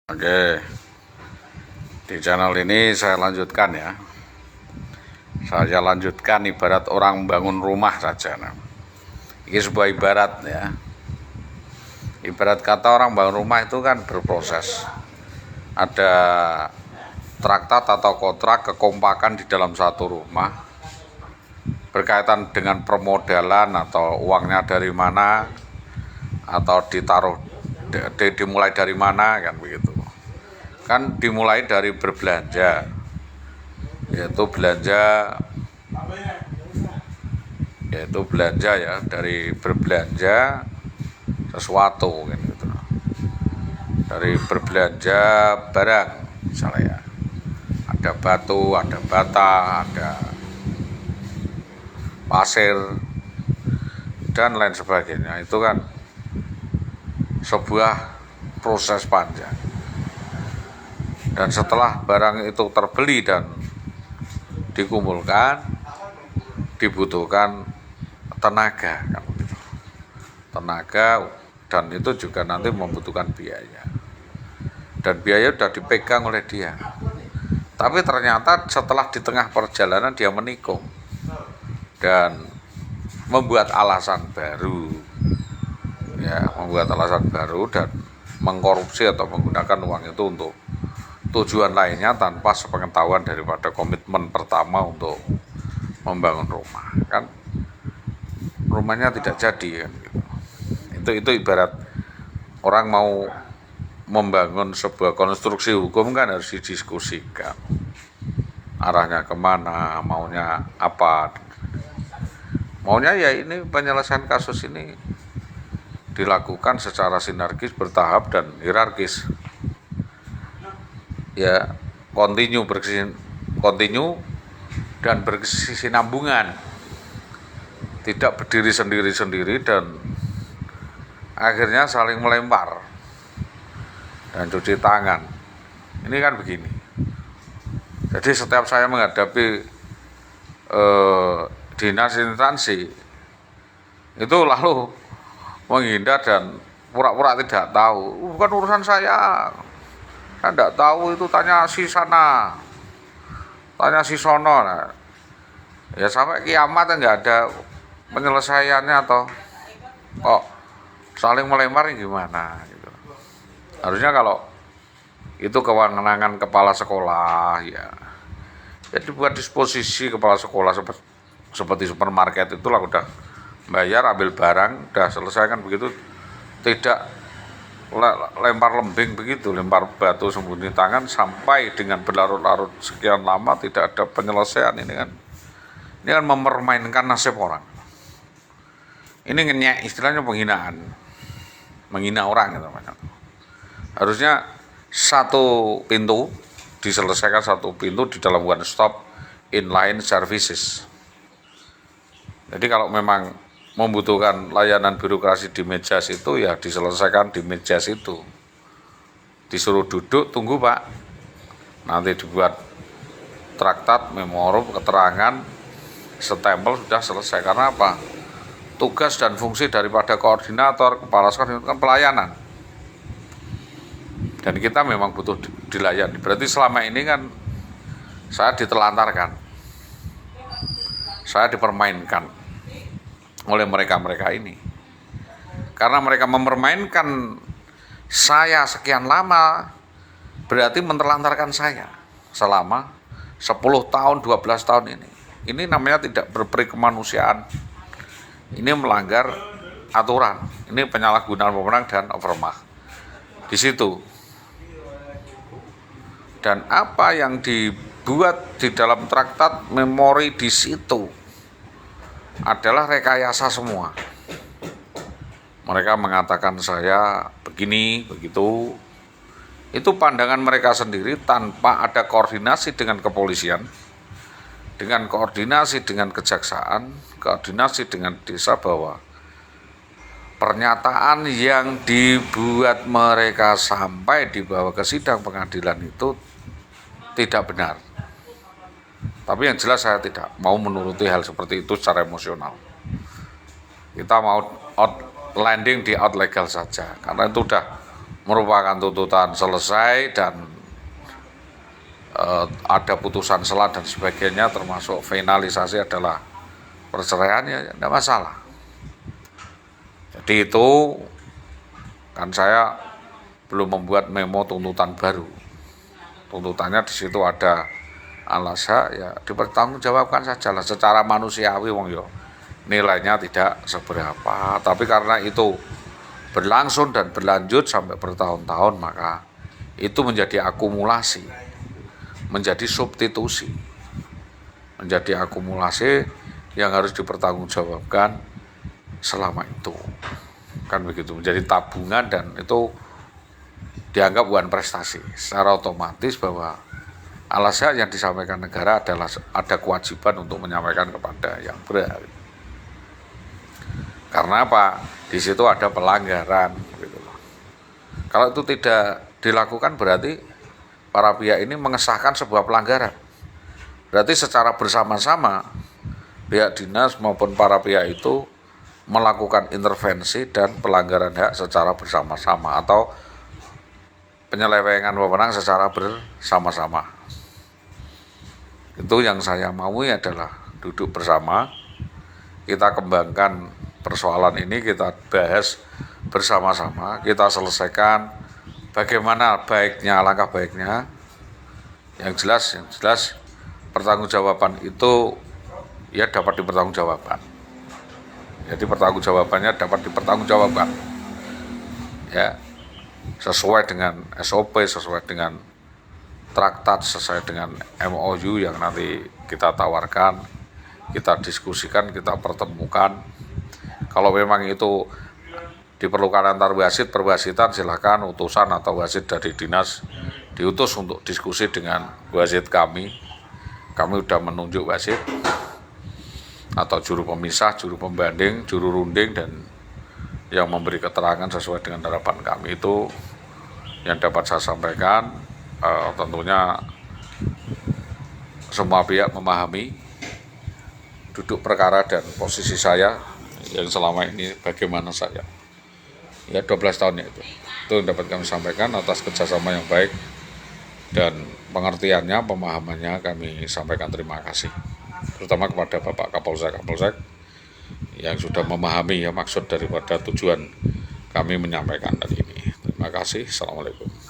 Oke, di channel ini saya lanjutkan ya. Saya lanjutkan ibarat orang bangun rumah saja. Nah, ini sebuah ibarat ya. Ibarat kata orang bangun rumah itu kan berproses. Ada traktat atau kontrak kekompakan di dalam satu rumah berkaitan dengan permodalan atau uangnya dari mana atau dimulai dari mana kan begitu. Kan dimulai dari berbelanja, yaitu belanja ya, dari berbelanja sesuatu kan gitu. Dari berbelanja barang misalnya ya. Ada batu, ada bata, ada pasir dan lain sebagainya. Itu kan sebuah proses panjang. Dan setelah barang itu terbeli dan dikumpulkan, dibutuhkan tenaga, dan itu juga nanti membutuhkan biaya. Dan biaya sudah dipegang oleh dia. Tapi ternyata setelah di tengah perjalanan dia menikung dan membuat alasan baru, dan mengkorupsi atau menggunakan uang itu untuk tujuan lainnya tanpa sepengetahuan daripada komitmen pertama untuk membangun rumah, kan rumahnya tidak jadi kan gitu. Itu ibarat orang mau membangun sebuah konstruksi hukum kan harus didiskusikan arahnya kemana, maunya apa. Maunya ya ini penyelesaian kasus ini dilakukan secara sinergis, bertahap dan hierarkis. Ya, kontinu dan berkesinambungan, tidak berdiri sendiri-sendiri dan akhirnya saling melempar dan cuci tangan. Ini kan begini. Jadi setiap saya menghadapi dinas instansi itu lalu menghindar dan pura-pura tidak tahu. Bukan urusan saya tidak tahu, itu tanya si sana, tanya si sono. Nah, ya sampai kiamat nggak ada penyelesaiannya atau kok saling melempar gimana gitu. Harusnya kalau itu kewenangan kepala sekolah ya dibuat disposisi kepala sekolah seperti supermarket itulah, udah bayar ambil barang udah selesai kan begitu, tidak lempar lembing begitu, lempar batu sembunyi tangan sampai dengan berlarut-larut sekian lama tidak ada penyelesaian. Ini kan mempermainkan nasib orang. Ini ngenyek, istilahnya penghinaan, menghina orang gitu. Harusnya satu pintu diselesaikan, satu pintu di dalam one stop inline services. Jadi kalau memang membutuhkan layanan birokrasi di Medjas itu ya diselesaikan di Medjas itu. Disuruh duduk, tunggu Pak, nanti dibuat traktat, memorandum, keterangan, stempel, sudah selesai. Karena apa? Tugas dan fungsi daripada koordinator, kepala sekolah itu kan pelayanan. Dan kita memang butuh dilayani. Berarti selama ini kan saya ditelantarkan, saya dipermainkan oleh mereka ini. Karena mereka mempermainkan saya sekian lama, berarti menelantarkan saya selama 10 tahun, 12 tahun ini. Ini namanya tidak berperi kemanusiaan. Ini melanggar aturan. Ini penyalahgunaan wewenang dan overmach. Di situ. Dan apa yang dibuat di dalam traktat memori di situ adalah rekayasa semua. Mereka mengatakan saya begini, begitu. Itu pandangan mereka sendiri tanpa ada koordinasi dengan kepolisian, dengan koordinasi dengan kejaksaan, koordinasi dengan desa, bahwa pernyataan yang dibuat mereka sampai dibawa ke sidang pengadilan itu tidak benar. Tapi yang jelas saya tidak mau menuruti hal seperti itu secara emosional. Kita mau landing di out legal saja, karena itu udah merupakan tuntutan selesai dan ada putusan sela dan sebagainya, termasuk finalisasi adalah perceraian, ya tidak masalah. Jadi itu kan saya belum membuat memo tuntutan baru. Tuntutannya di situ ada alasan, ya dipertanggungjawabkan saja lah secara manusiawi, wong yo nilainya tidak seberapa, tapi karena itu berlangsung dan berlanjut sampai bertahun-tahun, maka itu menjadi akumulasi, menjadi substitusi, menjadi akumulasi yang harus dipertanggungjawabkan selama itu, kan begitu, menjadi tabungan dan itu dianggap bukan prestasi. Secara otomatis bahwa alasan yang disampaikan negara adalah ada kewajiban untuk menyampaikan kepada yang berhak. Karena apa? Di situ ada pelanggaran, gitu loh. Kalau itu tidak dilakukan berarti para pihak ini mengesahkan sebuah pelanggaran. Berarti secara bersama-sama pihak dinas maupun para pihak itu melakukan intervensi dan pelanggaran hak secara bersama-sama atau penyelewengan wewenang secara bersama-sama. Itu yang saya mau adalah duduk bersama, kita kembangkan persoalan ini, kita bahas bersama-sama, kita selesaikan bagaimana baiknya, langkah baiknya. Yang jelas pertanggungjawaban itu ya dapat dipertanggungjawabkan. Jadi pertanggungjawabannya dapat dipertanggungjawabkan. Ya, sesuai dengan SOP, sesuai dengan traktat, sesuai dengan MOU yang nanti kita tawarkan, kita diskusikan, kita pertemukan. Kalau memang itu diperlukan antar wasit, perwasitan silakan utusan atau wasit dari dinas diutus untuk diskusi dengan wasit kami. Kami sudah menunjuk wasit atau juru pemisah, juru pembanding, juru runding, dan yang memberi keterangan sesuai dengan harapan kami. Itu yang dapat saya sampaikan. Tentunya semua pihak memahami duduk perkara dan posisi saya yang selama ini bagaimana saya. Ya 12 tahun itu yang dapat kami sampaikan atas kerjasama yang baik dan pengertiannya, pemahamannya kami sampaikan terima kasih. Terutama kepada Bapak Kapolsek yang sudah memahami ya maksud daripada tujuan kami menyampaikan tadi ini. Terima kasih. Assalamualaikum.